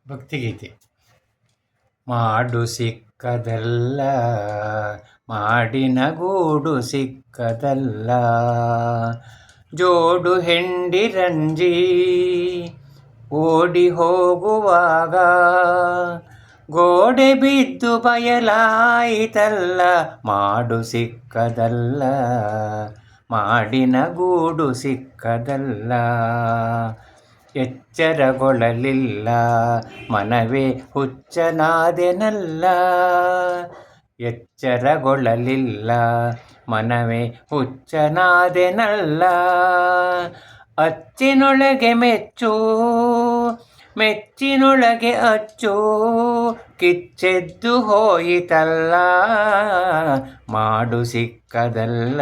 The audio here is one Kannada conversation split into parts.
ಭಕ್ತಿಗೀತೆ. ಮಾಡು ಸಿಕ್ಕದಲ್ಲ, ಮಾಡಿನ ಗೂಡು ಸಿಕ್ಕದಲ್ಲ, ಜೋಡು ಹೆಂಡಿರಂಜಿ ಓಡಿ ಹೋಗುವಾಗ ಗೋಡೆ ಬಿದ್ದು ಬಯಲಾಯಿತಲ್ಲ. ಮಾಡು ಸಿಕ್ಕದಲ್ಲ, ಮಾಡಿನ ಗೂಡು ಸಿಕ್ಕದಲ್ಲ. ಎಚ್ಚರಗೊಳ್ಳಲಿಲ್ಲ ಮನವೇ ಹುಚ್ಚನಾದೆನಲ್ಲ. ಎಚ್ಚರಗೊಳ್ಳಲಿಲ್ಲ ಮನವೇ ಹುಚ್ಚನಾದೆನಲ್ಲ. ಅಚ್ಚಿನೊಳಗೆ ಮೆಚ್ಚು, ಮೆಚ್ಚಿನೊಳಗೆ ಅಚ್ಚು, ಕಿಚ್ಚೆದ್ದು ಹೋಯಿತಲ್ಲ. ಮಾಡು ಸಿಕ್ಕದಲ್ಲ,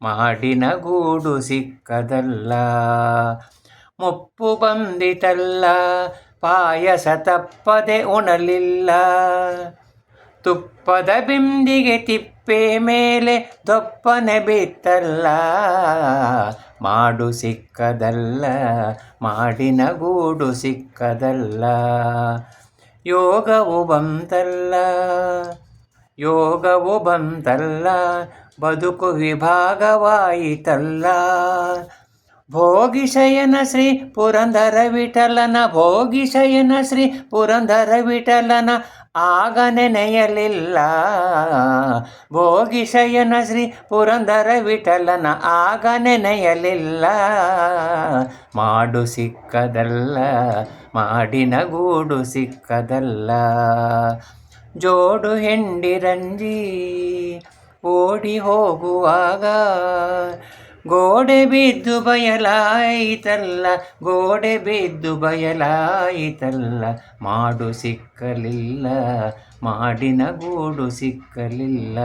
ಮಾಡಿನ ಗೂಡು ಸಿಕ್ಕದಲ್ಲ. ಮುಪ್ಪು ಬಂದಿತಲ್ಲ, ಪಾಯಸ ತಪ್ಪದೆ ಉಣಲಿಲ್ಲ. ತುಪ್ಪದ ಬಿಂದಿಗೆ ತಿಪ್ಪೆ ಮೇಲೆ ದೊಪ್ಪನೆ ಬಿತ್ತಲ್ಲ. ಮಾಡು ಸಿಕ್ಕದಲ್ಲ, ಮಾಡಿನ ಗೂಡು ಸಿಕ್ಕದಲ್ಲ. ಯೋಗವು ಬಂತಲ್ಲ, ಯೋಗವು ಬಂತಲ್ಲ, ಬದುಕು ವಿಭಾಗವಾಯಿತಲ್ಲ. ಭೋಗಿಶಯನ ಶ್ರೀ ಪುರಂದರ ವಿಠಲನ, ಭೋಗಿಶಯನ ಶ್ರೀ ಪುರಂದರ ವಿಠಲನ ಆಗ ನೆನೆಯಲಿಲ್ಲ. ಭೋಗಿಶಯನ ಶ್ರೀ ಪುರಂದರ ವಿಠಲನ ಆಗ ನೆನೆಯಲಿಲ್ಲ. ಮಾಡು ಸಿಕ್ಕದಲ್ಲ, ಮಾಡಿನ ಗೂಡು ಸಿಕ್ಕದಲ್ಲ. ಜೋಡು ಹೆಂಡಿರಂಜಿ ಓಡಿ ಹೋಗುವಾಗ ಗೋಡೆ ಬಿದ್ದು ಬಯಲಾಯಿತಲ್ಲ. ಗೋಡೆ ಬಿದ್ದು ಬಯಲಾಯಿತಲ್ಲ. ಮಾಡು ಸಿಕ್ಕಲಿಲ್ಲ, ಮಾಡಿನ ಗೂಡು ಸಿಕ್ಕಲಿಲ್ಲ.